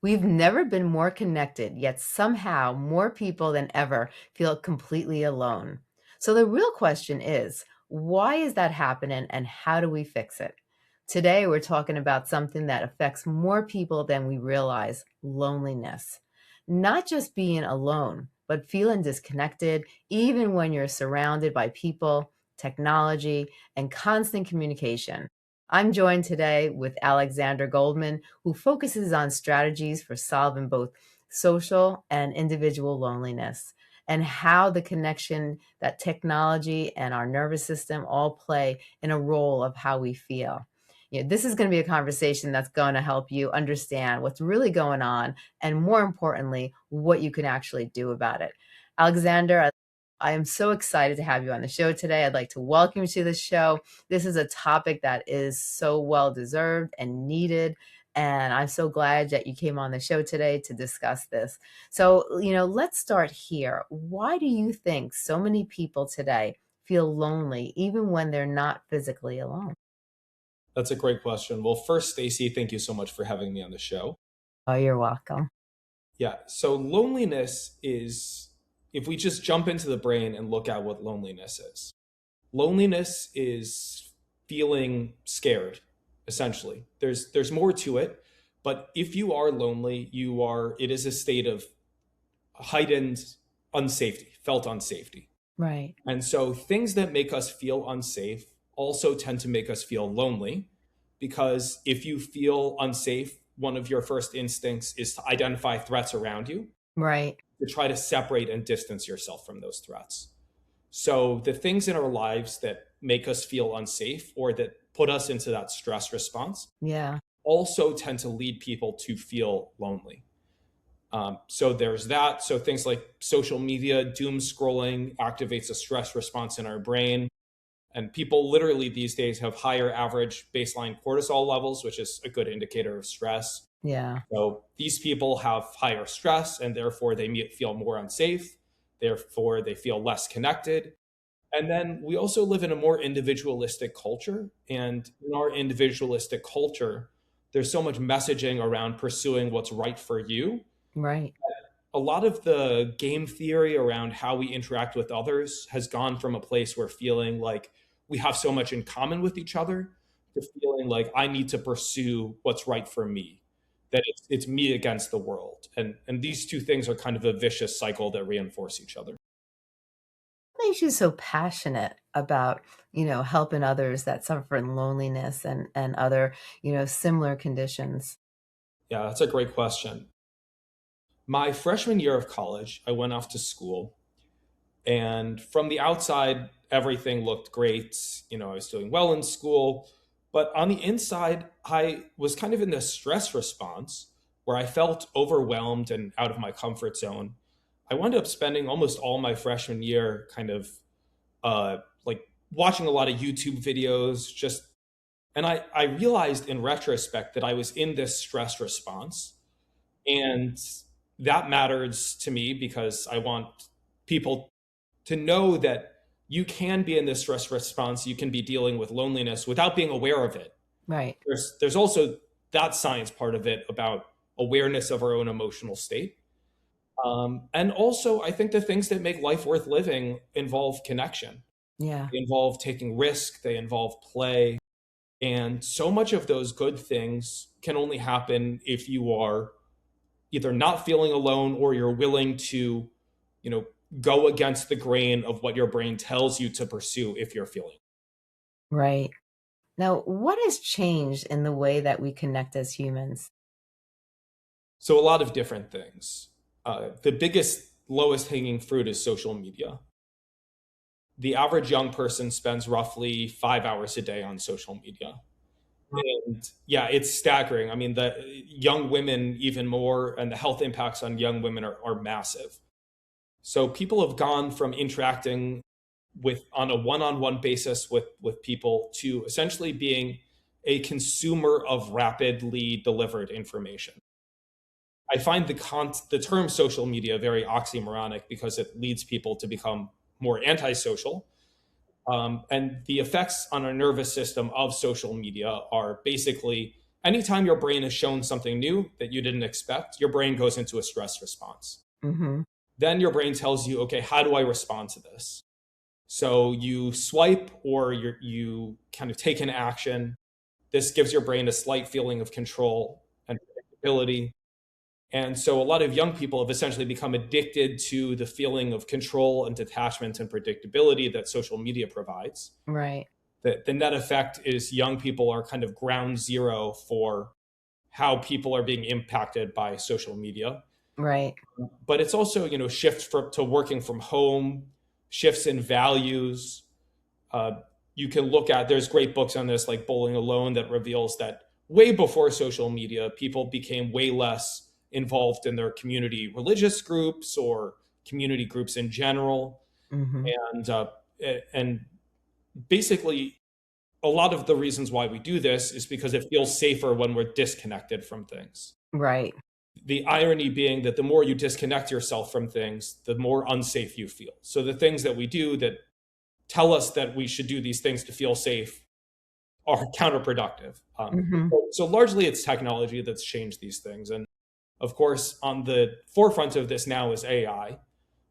We've never been more connected, yet somehow more people than ever feel completely alone. So the real question is, why is that happening and how do we fix it? Today, we're talking about something that affects more people than we realize: loneliness. Not just being alone, but feeling disconnected, even when you're surrounded by people, technology, and constant communication. I'm joined today with Alexander Goldman, who focuses on strategies for solving both social and individual loneliness and how the connection that technology and our nervous system all play in a role of how we feel. This is going to be a conversation that's going to help you understand what's really going on and, more importantly, what you can actually do about it. Alexander, I am so excited to have you on the show today. I'd like to welcome you to the show. This is a topic that is so well deserved and needed. And I'm so glad that you came on the show today to discuss this. So, let's start here. Why do you think so many people today feel lonely, even when they're not physically alone? That's a great question. Well, first, Stacy, thank you so much for having me on the show. Oh, you're welcome. Yeah, so loneliness is, if we just jump into the brain and look at what loneliness is feeling scared, essentially. There's more to it, but if you are lonely, it is a state of heightened unsafety, felt unsafety. Right. And so things that make us feel unsafe also tend to make us feel lonely because if you feel unsafe, one of your first instincts is to identify threats around you, Right. to try to separate and distance yourself from those threats. So the things in our lives that make us feel unsafe or that put us into that stress response Yeah. also tend to lead people to feel lonely. So there's that. So things like social media, doom scrolling activates a stress response in our brain. And people literally these days have higher average baseline cortisol levels, which is a good indicator of stress. Yeah. So these people have higher stress and therefore they feel more unsafe. Therefore, they feel less connected. And then we also live in a more individualistic culture. And in our individualistic culture, there's so much messaging around pursuing what's right for you. Right. A lot of the game theory around how we interact with others has gone from a place where feeling like we have so much in common with each other to feeling like I need to pursue what's right for me, that it's me against the world. And these two things are kind of a vicious cycle that reinforce each other. Makes you so passionate about, helping others that suffer from loneliness and other, similar conditions? Yeah, that's a great question. My freshman year of college, I went off to school, and from the outside, everything looked great. I was doing well in school. But on the inside, I was kind of in this stress response where I felt overwhelmed and out of my comfort zone. I wound up spending almost all my freshman year kind of like watching a lot of YouTube videos, and I realized in retrospect that I was in this stress response. And that matters to me because I want people to know that you can be in this stress response, you can be dealing with loneliness without being aware of it. Right. There's also that science part of it about awareness of our own emotional state. And also, I think the things that make life worth living involve connection. Yeah. They involve taking risk, they involve play. And so much of those good things can only happen if you are either not feeling alone or you're willing to, you know, go against the grain of what your brain tells you to pursue if you're feeling. Right. Now, what has changed in the way that we connect as humans? So a lot of different things. The biggest, lowest hanging fruit is social media. The average young person spends roughly 5 hours a day on social media. And yeah, it's staggering. I mean, the young women even more, and the health impacts on young women are massive. So people have gone from interacting with on a one-on-one basis with people to essentially being a consumer of rapidly delivered information. I find the term social media very oxymoronic because it leads people to become more antisocial. And the effects on our nervous system of social media are basically anytime your brain is shown something new that you didn't expect, your brain goes into a stress response. Mhm. Then your brain tells you, okay, how do I respond to this? So you swipe or you kind of take an action. This gives your brain a slight feeling of control and predictability. And so a lot of young people have essentially become addicted to the feeling of control and detachment and predictability that social media provides. Right. The net effect is young people are kind of ground zero for how people are being impacted by social media. Right. But it's also, shifts to working from home, shifts in values. Uh, you can look at, there's great books on this, like Bowling Alone, that reveals that way before social media, people became way less involved in their community religious groups or community groups in general. Mhm. And basically, a lot of the reasons why we do this is because it feels safer when we're disconnected from things. Right. The irony being that the more you disconnect yourself from things, the more unsafe you feel. So the things that we do that tell us that we should do these things to feel safe are counterproductive. Mhm. So largely it's technology that's changed these things. And of course, on the forefront of this now is AI,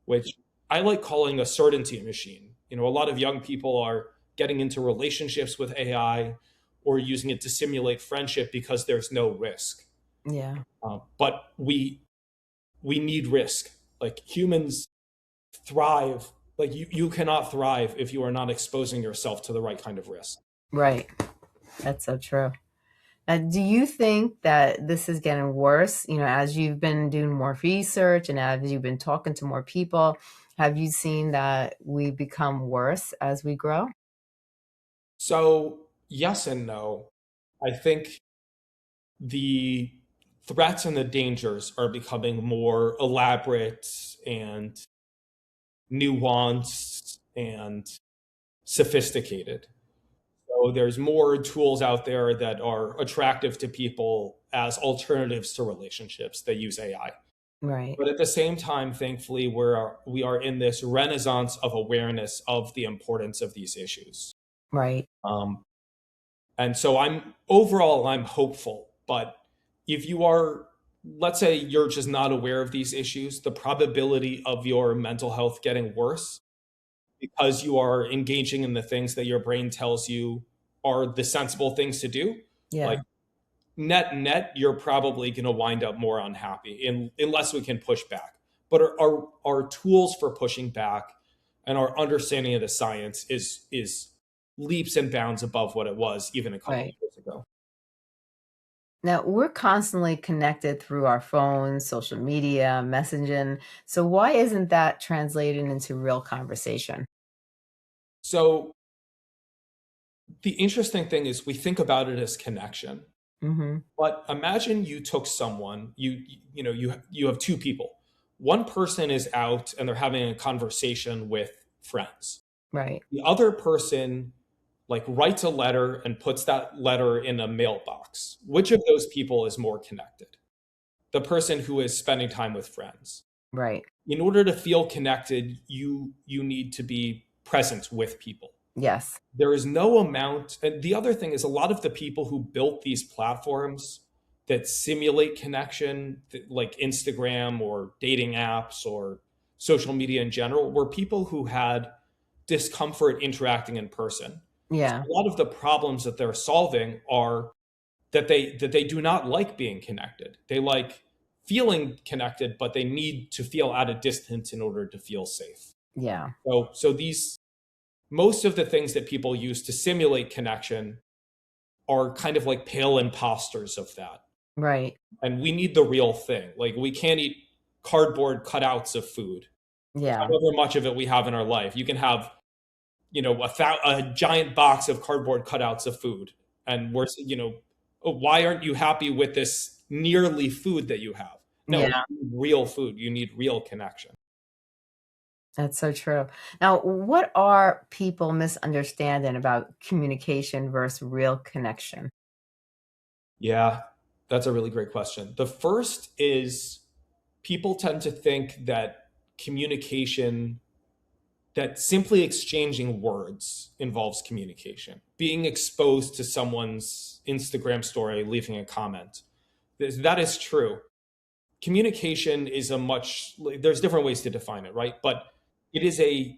which I like calling a certainty machine. A lot of young people are getting into relationships with AI or using it to simulate friendship because there's no risk. Yeah. But we need risk. Like humans thrive. Like you cannot thrive if you are not exposing yourself to the right kind of risk. Right. That's so true. Do you think that this is getting worse? As you've been doing more research and as you've been talking to more people, have you seen that we become worse as we grow? So yes and no. I think the threats and the dangers are becoming more elaborate and nuanced and sophisticated. So there's more tools out there that are attractive to people as alternatives to relationships that use AI. Right. But at the same time, thankfully, we are in this renaissance of awareness of the importance of these issues. Right. Um, and so I'm hopeful. But if you are, let's say you're just not aware of these issues, the probability of your mental health getting worse because you are engaging in the things that your brain tells you are the sensible things to do, like Yeah. net, you're probably going to wind up more unhappy unless we can push back. But our tools for pushing back and our understanding of the science is leaps and bounds above what it was even a couple of Right. years ago. Now, we're constantly connected through our phones, social media, messaging. So, why isn't that translated into real conversation? So the interesting thing is we think about it as connection. Hmm. But imagine you took someone, you have two people. One person is out and they're having a conversation with friends. Right. The other person like writes a letter and puts that letter in a mailbox. Which of those people is more connected? The person who is spending time with friends. Right. In order to feel connected, you need to be present with people. Yes. There is no amount. And the other thing is, a lot of the people who built these platforms that simulate connection, like Instagram or dating apps or social media in general, were people who had discomfort interacting in person. So Yeah. a lot of the problems that they're solving are that they do not like being connected. They like feeling connected, but they need to feel at a distance in order to feel safe. Yeah. So these most of the things that people use to simulate connection are kind of like pale imposters of that. Right. And we need the real thing. Like we can't eat cardboard cutouts of food, Yeah. however much of it we have in our life. You can have, a giant box of cardboard cutouts of food. And why aren't you happy with this nearly food that you have? No, Yeah. you need real food. You need real connection. That's so true. Now, what are people misunderstanding about communication versus real connection? Yeah, that's a really great question. The first is people tend to think that communication that simply exchanging words involves communication. Being exposed to someone's Instagram story, leaving a comment, that is true. Communication is a much, there's different ways to define it, right? But it is a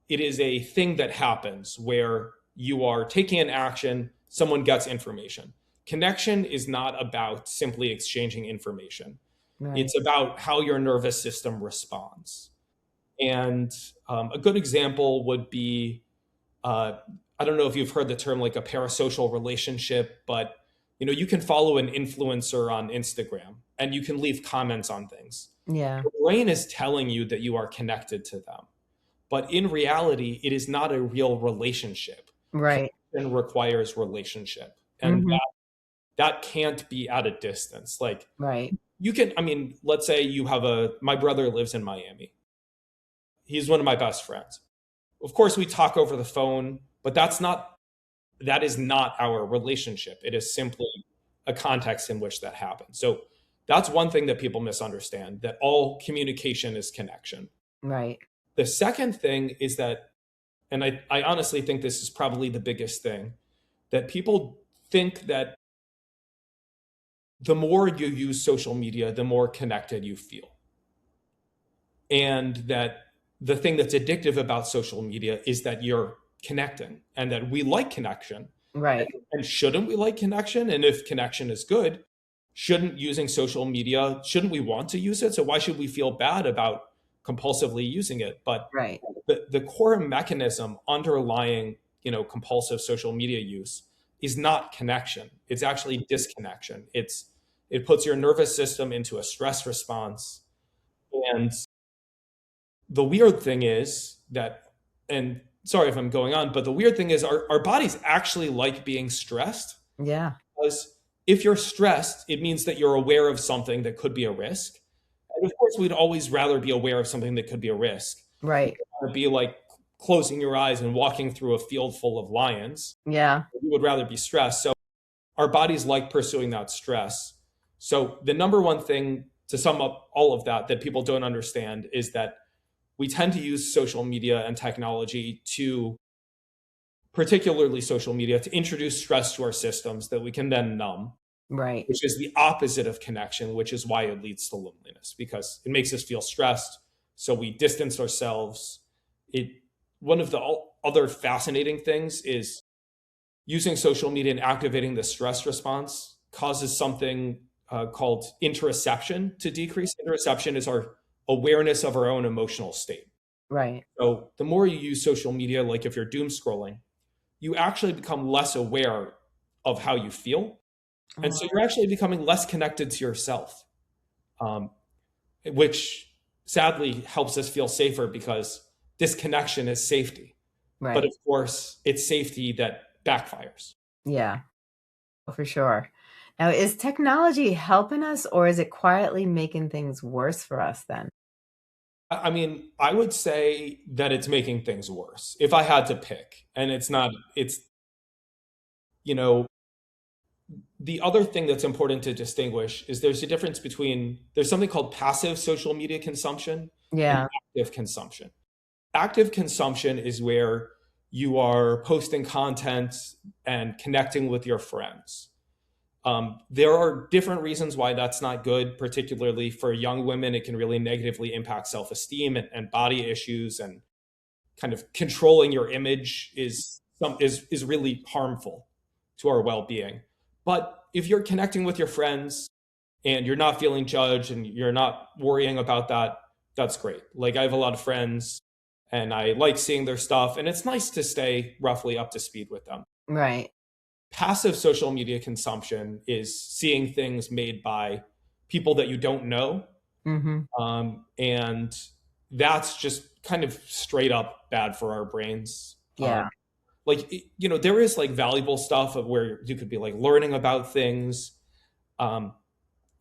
it is a thing that happens where you are taking an action, someone gets information. Connection is not about simply exchanging information. Right. It's about how your nervous system responds. And a good example would be, uh, I don't know if you've heard the term like a parasocial relationship, but you can follow an influencer on Instagram and you can leave comments on things. Yeah. Your brain is telling you that you are connected to them, but in reality, it is not a real relationship. Right. Connection requires relationship, and Hmm. that can't be at a distance. Like Right. you can, I mean, let's say you have my brother lives in Miami. He's one of my best friends. Of course, we talk over the phone, but that is not our relationship. It is simply a context in which that happens. So that's one thing that people misunderstand, that all communication is connection. Right. The second thing is that, and I honestly think this is probably the biggest thing, that people think that the more you use social media, the more connected you feel. And that the thing that's addictive about social media is that you're connecting and that we like connection. Right. And shouldn't we like connection? And if connection is good, shouldn't using social media, shouldn't we want to use it? So why should we feel bad about compulsively using it? But Right. the core mechanism underlying compulsive social media use is not connection. It's actually disconnection. It puts your nervous system into a stress response. And the weird thing is that, and sorry if I'm going on, but the weird thing is our bodies actually like being stressed, Yeah. because if you're stressed, it means that you're aware of something that could be a risk. And of course, we'd always rather be aware of something that could be a risk. Right. To be like closing your eyes and walking through a field full of lions. Yeah. We would rather be stressed. So our bodies like pursuing that stress. So the number one thing, to sum up all of that people don't understand, is that we tend to use social media and technology to, particularly social media, to introduce stress to our systems that we can then numb, Right. which is the opposite of connection, which is why it leads to loneliness, because it makes us feel stressed. So we distance ourselves. One of the other fascinating things is using social media and activating the stress response causes something called interoception to decrease. Interoception is our awareness of our own emotional state. Right. So the more you use social media, like if you're doom scrolling, you actually become less aware of how you feel. And so Oh, you're actually becoming less connected to yourself, um, which sadly helps us feel safer, because disconnection is safety. But right. of course, it's safety that backfires. Yeah, for sure. Now, is technology helping us or is it quietly making things worse for us then? I mean, I would say that it's making things worse if I had to pick. And it's not, it's, you know, the other thing that's important to distinguish is there's something called passive social media consumption and Yeah. active consumption. Active consumption is where you are posting content and connecting with your friends. There are different reasons why that's not good, particularly for young women. It can really negatively impact self-esteem and body issues, and kind of controlling your image is really harmful to our well-being. But if you're connecting with your friends and you're not feeling judged and you're not worrying about that, that's great. Like I have a lot of friends and I like seeing their stuff, and it's nice to stay roughly up to speed with them. Right. Passive social media consumption is seeing things made by people that you don't know. Mhm. And that's just kind of straight up bad for our brains. Yeah. Like, there is like valuable stuff of where you could be like learning about things. Um,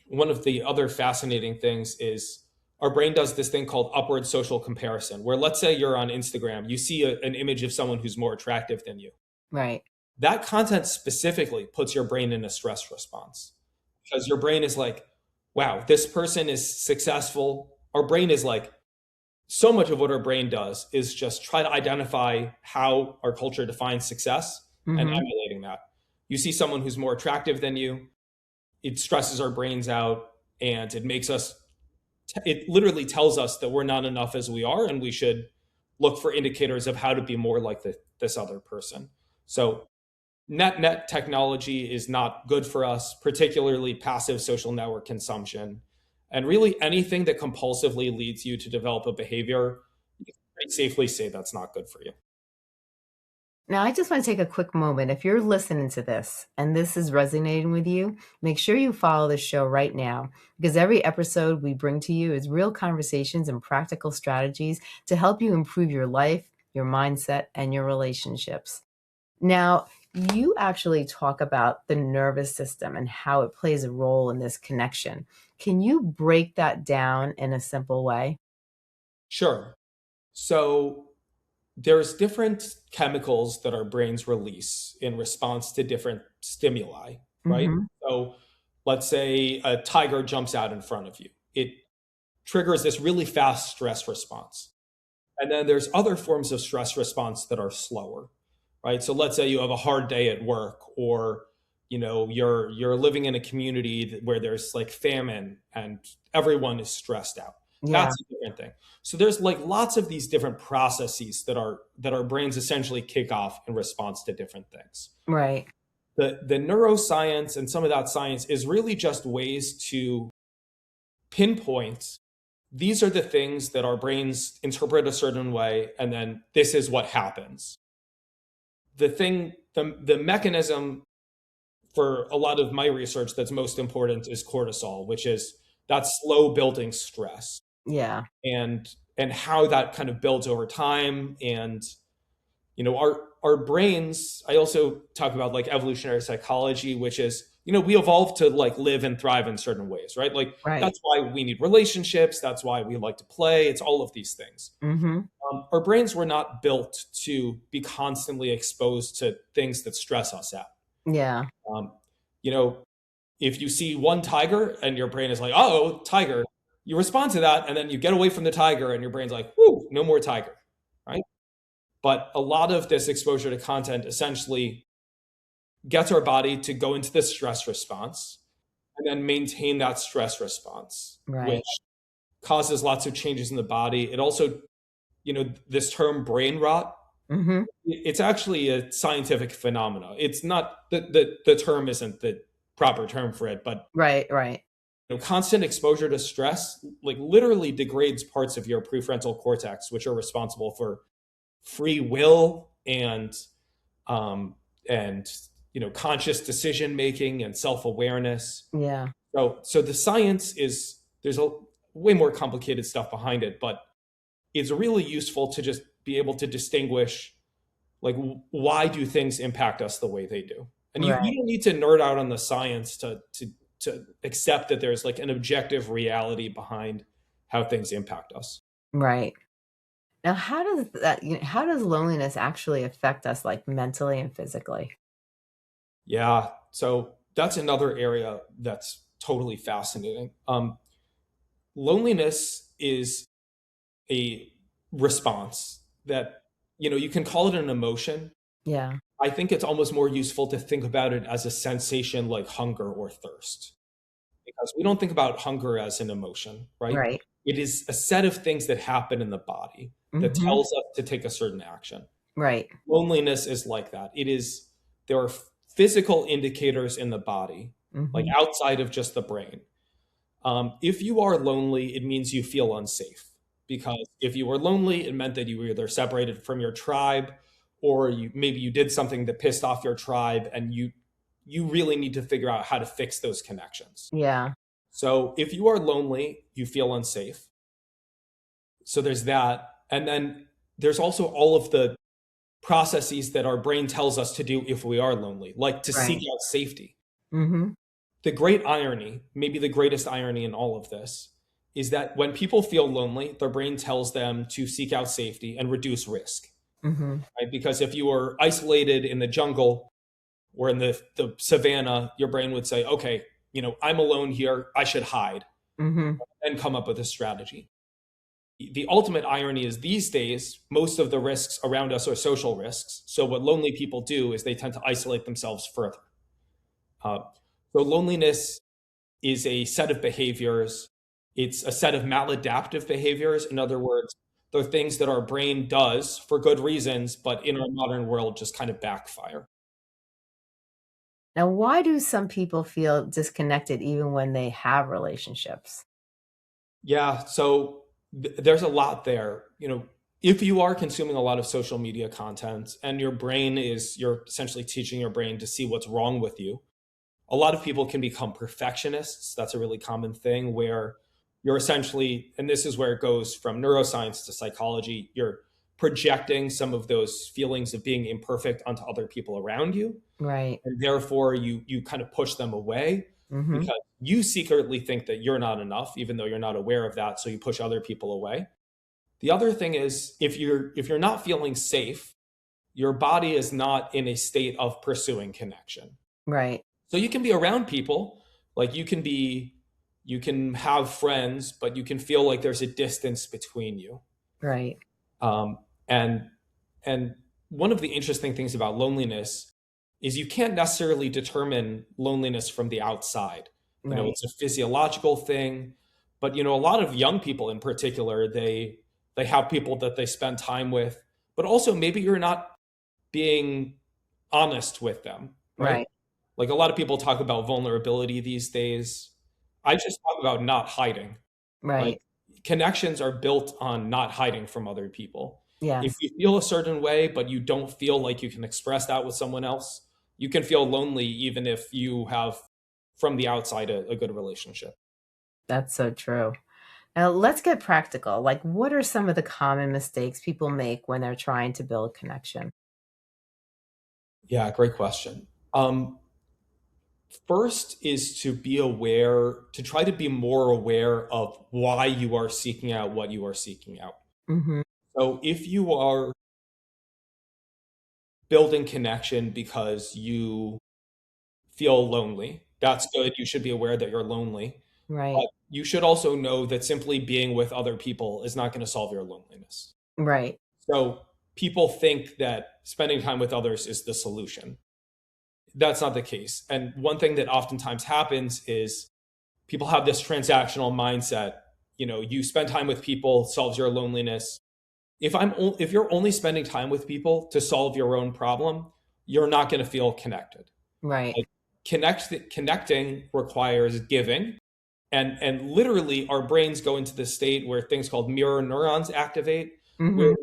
One of the other fascinating things is our brain does this thing called upward social comparison, where let's say you're on Instagram, you see an image of someone who's more attractive than you. Right. That content specifically puts your brain in a stress response, because your brain is like, wow, this person is successful. Our brain is like so much of what our brain does is just try to identify how our culture defines success and Hmm. emulating that. You see someone who's more attractive than you, it stresses our brains out, and it makes us, it literally tells us that we're not enough as we are, and we should look for indicators of how to be more like this other person. So net technology is not good for us, particularly passive social network consumption. And really anything that compulsively leads you to develop a behavior, you can pretty safely say that's not good for you. Now, I just want to take a quick moment. If you're listening to this and this is resonating with you, make sure you follow the show right now because every episode we bring to you is real conversations and practical strategies to help you improve your life, your mindset, and your relationships. Now, you actually talk about the nervous system and how it plays a role in this connection. Can you break that down in a simple way? Sure. So there's different chemicals that our brains release in response to different stimuli, right? Hmm. So let's say a tiger jumps out in front of you. It triggers this really fast stress response. And then there's other forms of stress response that are slower, right? So let's say you have a hard day at work, or you're living in a community where there's like famine and everyone is stressed out. Yeah, That's a different thing. So there's like lots of these different processes that our brains essentially kick off in response to different things. right. The neuroscience and some of that science is really just ways to pinpoint these are the things that our brains interpret a certain way, and then this is what happens. The mechanism for a lot of my research that's most important is cortisol, which is that slow building stress, Yeah, and how that kind of builds over time. And our brains, I also talk about like evolutionary psychology, which is we evolved to like live and thrive in certain ways, right? Like right. that's why we need relationships, that's why we like to play, it's all of these things. Hmm. Our brains were not built to be constantly exposed to things that stress us out. Yeah. um, you know if you see one tiger and your brain is like, oh, tiger, you respond to that, and then you get away from the tiger and your brain's like, whoo, no more tiger, right? But a lot of this exposure to content essentially gets our body to go into this stress response and then maintain that stress response, Right. which causes lots of changes in the body. It also, this term brain rot, Hmm. it's actually a scientific phenomena. It's not the term isn't the proper term for it, but Right, right. constant exposure to stress like literally degrades parts of your prefrontal cortex, which are responsible for free will um, and conscious decision making and self awareness. Yeah. So the science is there's a way more complicated stuff behind it, but it's really useful to just be able to distinguish like why do things impact us the way they do. And you Right, don't need to nerd out on the science to accept that there's like an objective reality behind how things impact us. right. Now, how does loneliness actually affect us, like mentally and physically? Yeah, so that's another area that's totally fascinating. Loneliness is a response that you can call it an emotion. Yeah. I think it's almost more useful to think about it as a sensation like hunger or thirst, because we don't think about hunger as an emotion, right? Right. It is a set of things that happen in the body that Hmm. tells us to take a certain action. Right. Loneliness is like that. There are physical indicators in the body, like Hmm. outside of just the brain. If you are lonely, it means you feel unsafe. Because if you were lonely, it meant that you were either separated from your tribe, or maybe you did something that pissed off your tribe, and you really need to figure out how to fix those connections. Yeah. So if you are lonely, you feel unsafe. So there's that. And then there's also all of the processes that our brain tells us to do if we are lonely, like to seek Right. out safety. Hmm. The great irony, maybe the greatest irony in all of this, is that when people feel lonely, their brain tells them to seek out safety and reduce risk, Hmm. right? Because if you were isolated in the jungle or in the savannah, your brain would say, okay, I'm alone here, I should hide, Hmm. and come up with a strategy. The ultimate irony is these days, most of the risks around us are social risks. So what lonely people do is they tend to isolate themselves further. Uh, so loneliness is a set of behaviors. It's a set of maladaptive behaviors. In other words, they're things that our brain does for good reasons, but in our modern world just kind of backfire. Now, why do some people feel disconnected even when they have relationships? Yeah, so there's a lot there. If you are consuming a lot of social media content and you're essentially teaching your brain to see what's wrong with you, a lot of people can become perfectionists. That's a really common thing where you're essentially, and this is where it goes from neuroscience to psychology, you're projecting some of those feelings of being imperfect onto other people around you. Right. And therefore you kind of push them away Hmm. because you secretly think that you're not enough, even though you're not aware of that. So you push other people away. The other thing is if you're not feeling safe, your body is not in a state of pursuing connection. Right. So you can be around people, like you can have friends, but you can feel like there's a distance between you. Right. Um, and and one of the interesting things about loneliness is you can't necessarily determine loneliness from the outside. Right. It's a physiological thing, but a lot of young people in particular, they have people that they spend time with, but also maybe you're not being honest with them, right? Right. Like a lot of people talk about vulnerability these days. I just talk about not hiding. Like Right. connections are built on not hiding from other people. If Yes. you feel a certain way, but you don't feel like you can express that with someone else, you can feel lonely even if you have from the outside a good relationship. That's so true. Now, let's get practical. Like, what are some of the common mistakes people make when they're trying to build connection? Yeah, great question. First is to be aware, to try to be more aware of why you are seeking out what you are seeking out. Hmm. So if you are building connection because you feel lonely, that's good. You should be aware that you're lonely. But Right. you should also know that simply being with other people is not going to solve your loneliness. Right. So people think that spending time with others is the solution. That's not the case. And one thing that oftentimes happens is people have this transactional mindset. You spend time with people, solves your loneliness. If you're only spending time with people to solve your own problem, you're not going to feel connected. Right. Like connecting requires giving, and literally our brains go into this state where things called mirror neurons activate, where Hmm.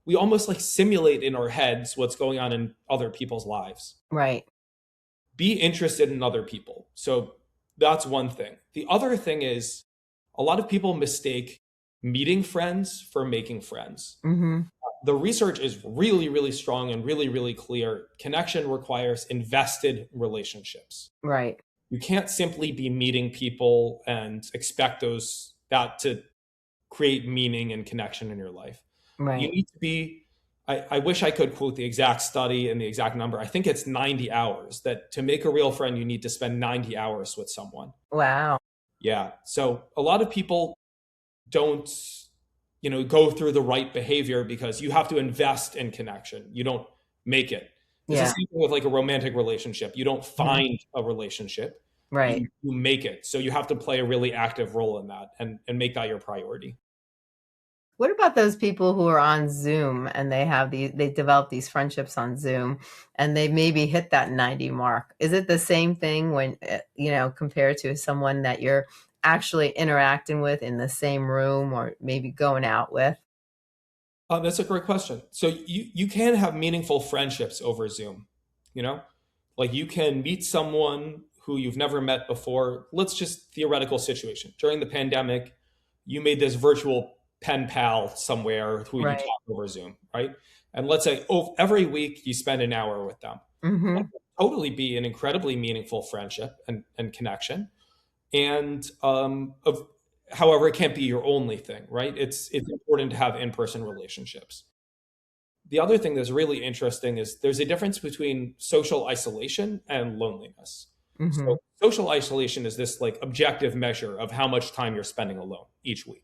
we almost like simulate in our heads what's going on in other people's lives. Right. Be interested in other people. So that's one thing. The other thing is a lot of people mistake meeting friends for making friends. Hmm. The research is really, really strong and really, really clear. Connection requires invested relationships. Right. You can't simply be meeting people and expect that to create meaning and connection in your life. You Right. need to be, I wish I could quote the exact study and the exact number. I think it's 90 hours that to make a real friend, you need to spend 90 hours with someone. Wow. Yeah. So a lot of people don't, go through the right behavior because you have to invest in connection. You don't make it. It's the Yeah. same thing with like a romantic relationship. You don't Mhm. find a relationship. Right. You make it. So you have to play a really active role in that and make that your priority. What about those people who are on Zoom and they develop these friendships on Zoom and they maybe hit that 90 mark? Is it the same thing when, compared to someone that you're actually interacting with in the same room or maybe going out with? That's a great question. So you can have meaningful friendships over Zoom, you know? Like you can meet someone who you've never met before. Let's just theoretical situation. During the pandemic, you made this virtual pen pal somewhere who you Right. talk over Zoom, right? And let's say every week you spend an hour with them. That Mhm. could totally be an incredibly meaningful friendship and connection. And however, it can't be your only thing, right? It's important to have in-person relationships. The other thing that's really interesting is there's a difference between social isolation and loneliness. Mhm. So social isolation is this like objective measure of how much time you're spending alone each week.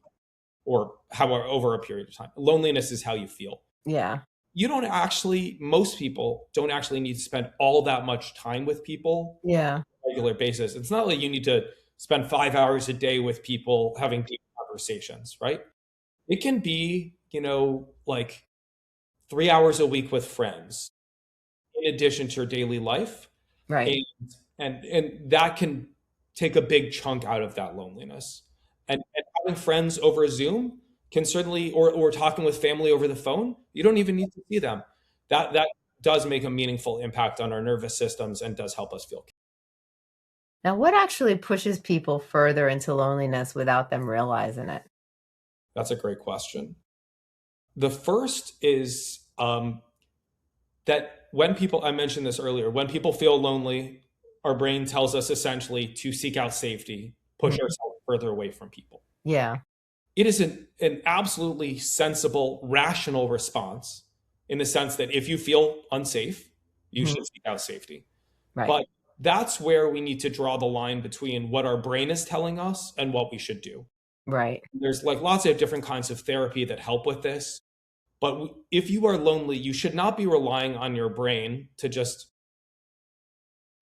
or however over a period of time. Loneliness is how you feel. Yeah. You don't actually, most people don't actually need to spend all that much time with people Yeah. on a regular basis. It's not like you need to spend 5 hours a day with people having deep conversations, right? It can be, like 3 hours a week with friends in addition to your daily life. Right. And and that can take a big chunk out of that loneliness. And having friends over Zoom can certainly, or talking with family over the phone, you don't even need to see them. That does make a meaningful impact on our nervous systems and does help us feel. Now, what actually pushes people further into loneliness without them realizing it? That's a great question. The first is that when people, I mentioned this earlier, when people feel lonely, our brain tells us essentially to seek out safety, push Mhm. ourselves further away from people. Yeah. It is an absolutely sensible, rational response in the sense that if you feel unsafe, you Mhm. should seek out safety. Right. But that's where we need to draw the line between what our brain is telling us and what we should do. Right. There's like lots of different kinds of therapy that help with this. But if you are lonely, you should not be relying on your brain to just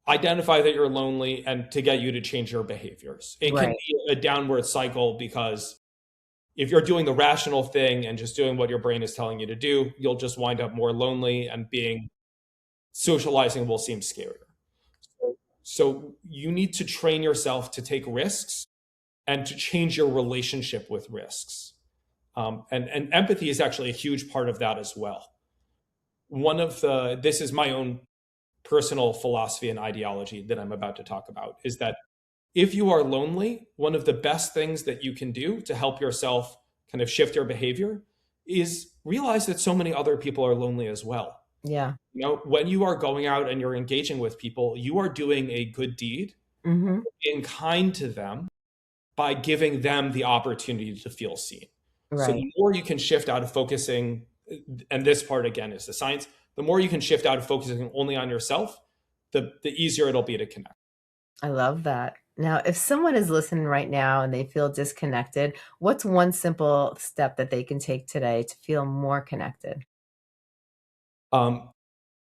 identify that you're lonely and to get you to change your behaviors. It can Right. be a downward cycle because if you're doing the rational thing and just doing what your brain is telling you to do, you'll just wind up more lonely and being socializing will seem scarier. So you need to train yourself to take risks and to change your relationship with risks. And empathy is actually a huge part of that as well. This is my own personal philosophy and ideology that I'm about to talk about is that if you are lonely, one of the best things that you can do to help yourself kind of shift your behavior is realize that so many other people are lonely as well. Yeah. When you are going out and you're engaging with people, you are doing a good deed, Mhm. being kind to them by giving them the opportunity to feel seen. So Right. the more you can shift out of focusing, and this part again is the science, the more you can shift out of focusing only on yourself, the easier it'll be to connect. I love that. Now, if someone is listening right now and they feel disconnected, what's one simple step that they can take today to feel more connected? Um,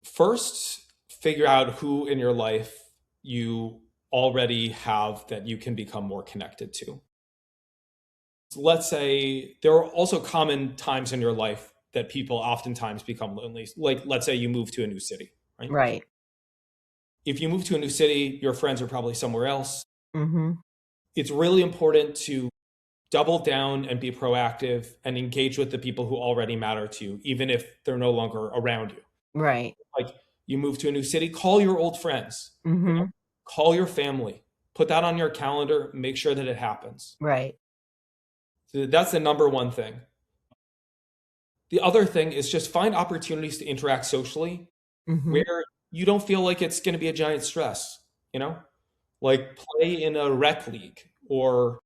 First, figure out who in your life you already have that you can become more connected to. So let's say there are also common times in your life that people oftentimes become lonely. Like, let's say you move to a new city, right? Right. If you move to a new city, your friends are probably somewhere else. Mhm. It's really important to double down and be proactive and engage with the people who already matter to you, even if they're no longer around you. Right. Like you move to a new city, call your old friends, Mhm. call your family, put that on your calendar, make sure that it happens. Right. So that's the number one thing. The other thing is just find opportunities to interact socially Mhm. where you don't feel like it's going to be a giant stress, you know? Like play in a rec league or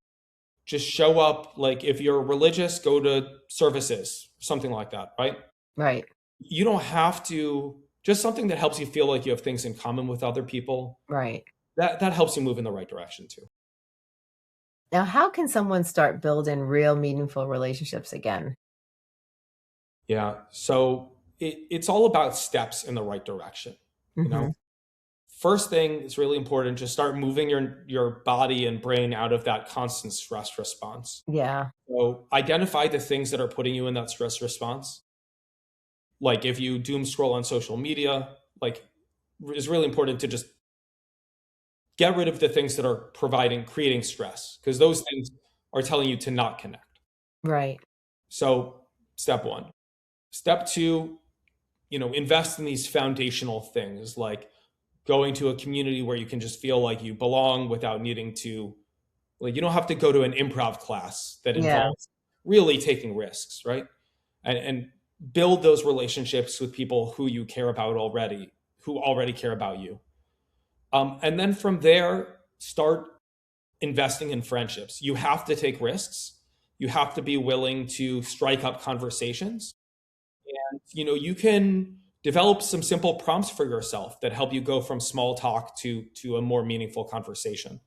just show up. Like if you're religious, go to services, something like that, right? Right. You don't have to, just something that helps you feel like you have things in common with other people. Right. That helps you move in the right direction too. Now, how can someone start building real meaningful relationships again? Yeah. So it's all about steps in the right direction. You know, Mhm. first thing is really important. Just start moving your body and brain out of that constant stress response. Yeah. So identify the things that are putting you in that stress response. Like if you doom scroll on social media, like it's really important to just get rid of the things that are creating stress because those things are telling you to not connect. Right. So step one. Step two, invest in these foundational things like going to a community where you can just feel like you belong without needing to, like, you don't have to go to an improv class that Yeah. involves really taking risks, right? And build those relationships with people who you care about already, who already care about you. And then from there, start investing in friendships. You have to take risks. You have to be willing to strike up conversations. And you can develop some simple prompts for yourself that help you go from small talk to a more meaningful conversation.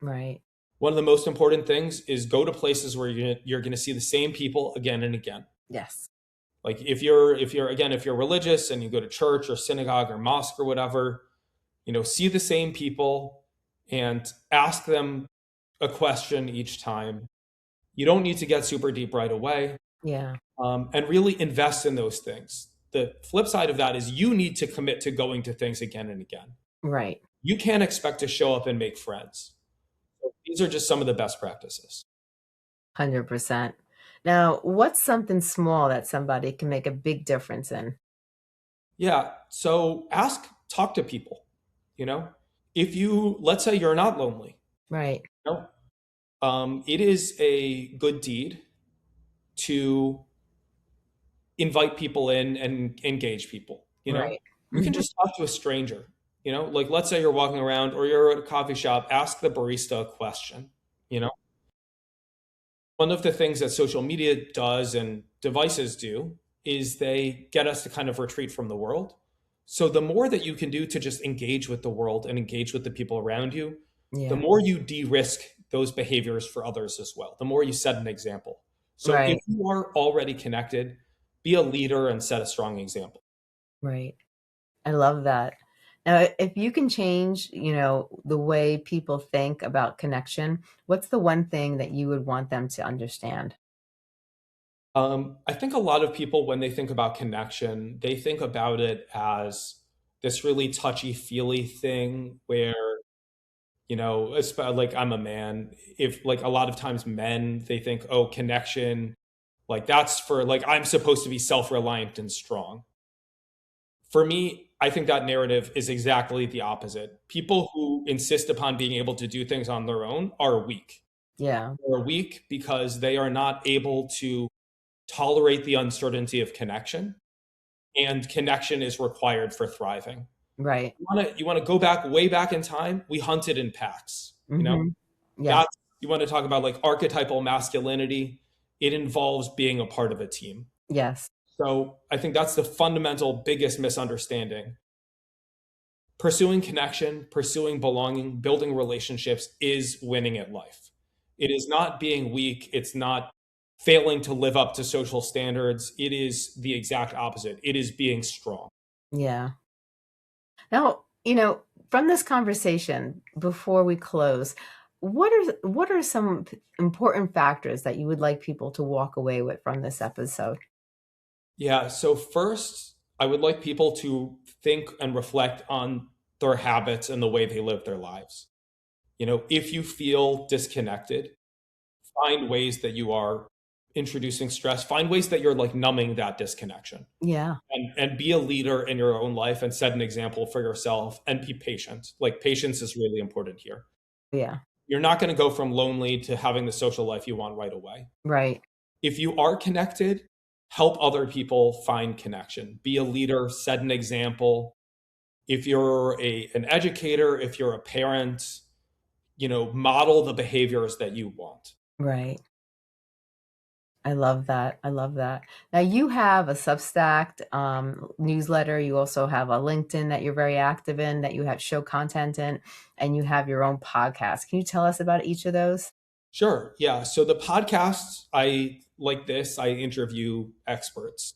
Right. One of the most important things is go to places where you're going to see the same people again and again. Yes. Like if you're religious and you go to church or synagogue or mosque or whatever, see the same people and ask them a question each time. You don't need to get super deep right away, Yeah. and really invest in those things. The flip side of that is you need to commit to going to things again and again. Right. You can't expect to show up and make friends. So these are just some of the best practices. 100%. Now, what's something small that somebody can make a big difference in? Yeah. So talk to people. You know, if let's say you're not lonely, Right. you know, it is a good deed to invite people in and engage people. Right. You can Mhm. just talk to a stranger. Like let's say you're walking around or you're at a coffee shop, ask the barista a question. You know, one of the things that social media does and devices do is they get us to kind of retreat from the world. So the more that you can do to just engage with the world and engage with the people around you, the Yeah. more you de-risk those behaviors for others as well. The more you set an example. So if Right. you are already connected, be a leader and set a strong example. Right. I love that. Now, if you can change, the way people think about connection, what's the one thing that you would want them to understand? I think a lot of people, when they think about connection, they think about it as this really touchy feely thing where, like I'm a man. If like a lot of times men, they think, oh, connection, like that's for like I'm supposed to be self reliant and strong. For me, I think that narrative is exactly the opposite. People who insist upon being able to do things on their own are weak. Yeah. They're weak because they are not able to tolerate the uncertainty of connection, and connection is required for thriving. Right. You want to go back way back in time. We hunted in packs. Mhm. Yes. That you want to talk about like archetypal masculinity. It involves being a part of a team. Yes. So I think that's the fundamental biggest misunderstanding. Pursuing connection, pursuing belonging, building relationships is winning at life. It is not being weak. It's not failing to live up to social standards. It is the exact opposite. It is being strong. Yeah. Now, from this conversation, before we close, what are some important factors that you would like people to walk away with from this episode? Yeah. So, first, I would like people to think and reflect on their habits and the way they live their lives. If you feel disconnected, find ways that you are introducing stress, find ways that you're like numbing that disconnection, Yeah. and be a leader in your own life and set an example for yourself and be patient. Like patience is really important here. Yeah. You're not going to go from lonely to having the social life you want right away. Right. If you are connected, help other people find connection. Be a leader, set an example. If you're an educator, if you're a parent, model the behaviors that you want. Right. I love that. I love that. Now you have a Substack newsletter. You also have a LinkedIn that you're very active in, that you have show content in, and you have your own podcast. Can you tell us about each of those? Sure. Yeah. So the podcasts, I like this, I interview experts,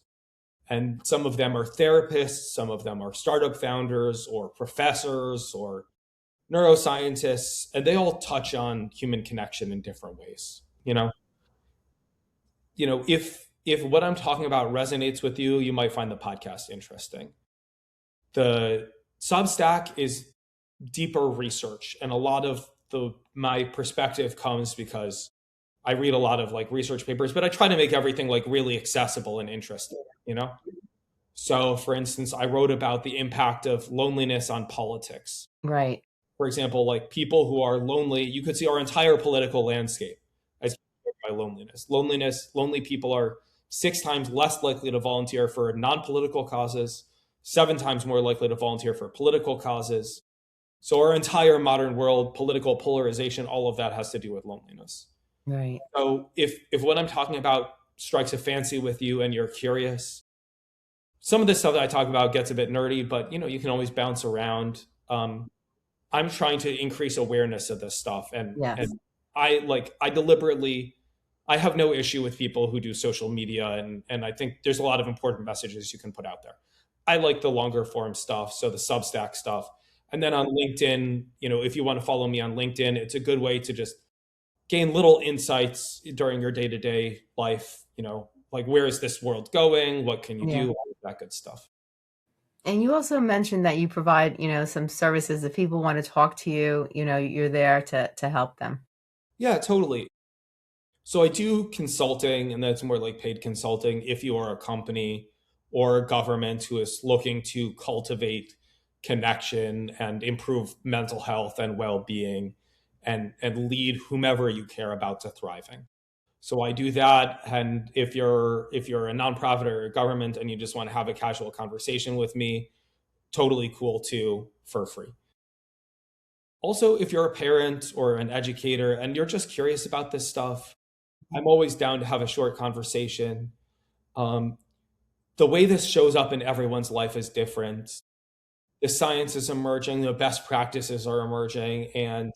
and some of them are therapists, some of them are startup founders or professors or neuroscientists, and they all touch on human connection in different ways. If what I'm talking about resonates with you, you might find the podcast interesting. The Substack is deeper research, and a lot of my perspective comes because I read a lot of like research papers, but I try to make everything like really accessible and interesting, you know? So, for instance, I wrote about the impact of loneliness on politics. Right. For example, like people who are lonely, you could see our entire political landscape as by loneliness. Lonely people are 6 times less likely to volunteer for non-political causes, 7 times more likely to volunteer for political causes. So our entire modern world, political polarization, all of that has to do with loneliness. Right. So if what I'm talking about strikes a fancy with you and you're curious, some of the stuff that I talk about gets a bit nerdy, but you can always bounce around. I'm trying to increase awareness of this stuff and Yes. I deliberately, I have no issue with people who do social media, and I think there's a lot of important messages you can put out there. I like the longer form stuff, so the Substack stuff. And then on LinkedIn, if you want to follow me on LinkedIn, it's a good way to just gain little insights during your day-to-day life, like where is this world going? What can you Yeah. do? All of that good stuff. And you also mentioned that you provide, some services if people want to talk to you, you're there to help them. Yeah, totally. So I do consulting, and that's more like paid consulting if you are a company or a government who is looking to cultivate connection and improve mental health and well-being and lead whomever you care about to thriving. So I do that. And if you're a nonprofit or a government and you just want to have a casual conversation with me, totally cool too, for free. Also, if you're a parent or an educator and you're just curious about this stuff, I'm always down to have a short conversation. Um, the way this shows up in everyone's life is different. The science is emerging, the best practices are emerging, and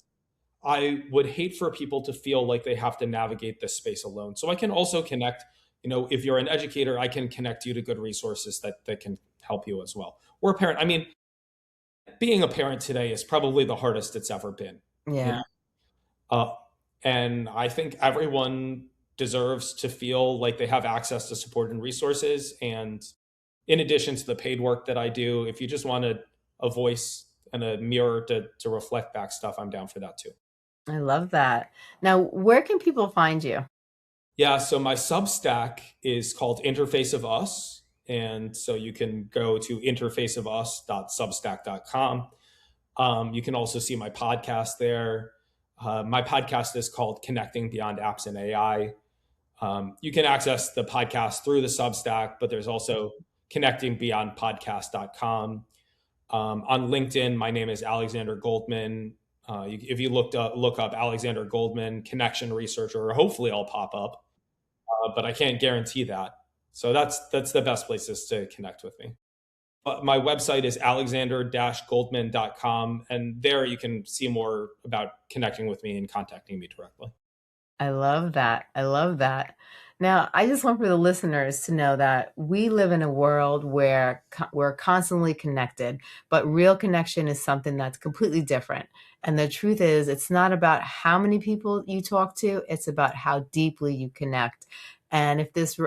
I would hate for people to feel like they have to navigate this space alone. So I can also connect, if you're an educator, I can connect you to good resources that can help you as well. Or a parent. I mean, being a parent today is probably the hardest it's ever been. You Yeah. Uh, and I think everyone deserves to feel like they have access to support and resources. And in addition to the paid work that I do, if you just want a voice and a mirror to reflect back stuff, I'm down for that too. I love that. Now, where can people find you? Yeah, so my Substack is called Interface of Us. And so you can go to interfaceofus.substack.com. You can also see my podcast there. My podcast is called Connecting Beyond Apps and AI. You can access the podcast through the Substack, but there's also connectingbeyondpodcast.com. On LinkedIn, my name is Alexander Goldman. If you look up Alexander Goldman, connection researcher, hopefully I'll pop up, but I can't guarantee that. So that's the best places to connect with me. But my website is alexander-goldman.com, and there you can see more about connecting with me and contacting me directly. I love that. I love that. Now, I just want for the listeners to know that we live in a world where we're constantly connected, but real connection is something that's completely different. And the truth is, it's not about how many people you talk to, it's about how deeply you connect. And if this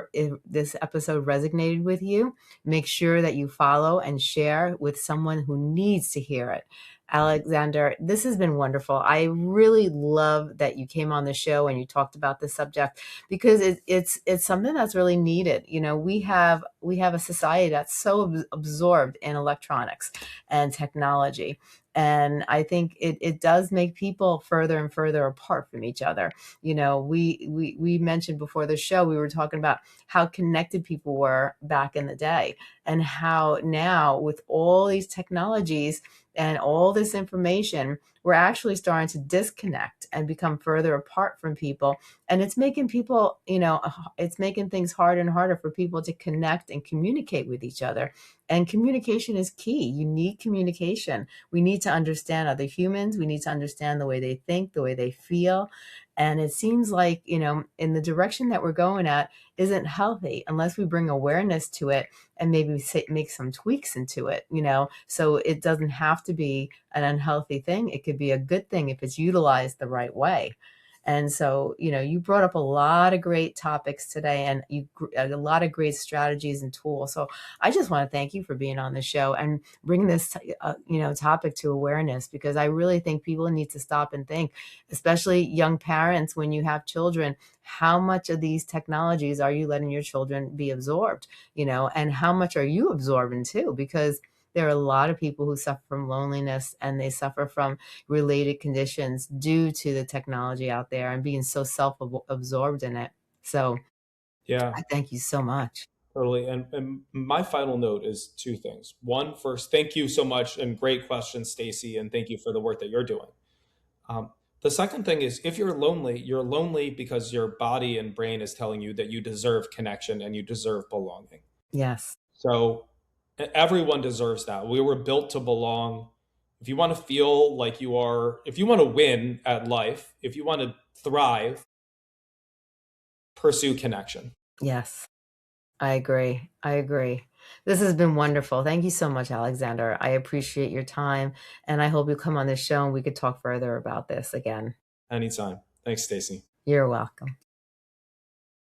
episode resonated with you, make sure that you follow and share with someone who needs to hear it. Alexander, this has been wonderful. I really love that you came on the show and you talked about this subject because it's something that's really needed. We have a society that's so absorbed in electronics and technology. And I think it does make people further and further apart from each other. We mentioned before the show, we were talking about how connected people were back in the day and how now with all these technologies and all this information, we're actually starting to disconnect and become further apart from people. And it's making people, it's making things harder and harder for people to connect and communicate with each other. And communication is key. You need communication. We need to understand other humans. We need to understand the way they think, the way they feel. And it seems like, in the direction that we're going at isn't healthy unless we bring awareness to it and maybe make some tweaks into it, so it doesn't have to be an unhealthy thing. It could be a good thing if it's utilized the right way. And so, you brought up a lot of great topics today and a lot of great strategies and tools. So I just want to thank you for being on the show and bringing this, topic to awareness, because I really think people need to stop and think, especially young parents, when you have children, how much of these technologies are you letting your children be absorbed, and how much are you absorbing too? Because there are a lot of people who suffer from loneliness and they suffer from related conditions due to the technology out there and being so self-absorbed in it. So Yeah, I thank you so much. totally. And my final note is two things. One, first, thank you so much and great question, Stacy, and thank you for the work that you're doing. Um, the second thing is if you're lonely because your body and brain is telling you that you deserve connection and you deserve belonging. Yes. So everyone deserves that. We were built to belong. If you want to feel like if you want to win at life, if you want to thrive, pursue connection. Yes, I agree. I agree. This has been wonderful. Thank you so much, Alexander. I appreciate your time, and I hope you come on this show and we could talk further about this again. Anytime. Thanks, Stacy. You're welcome.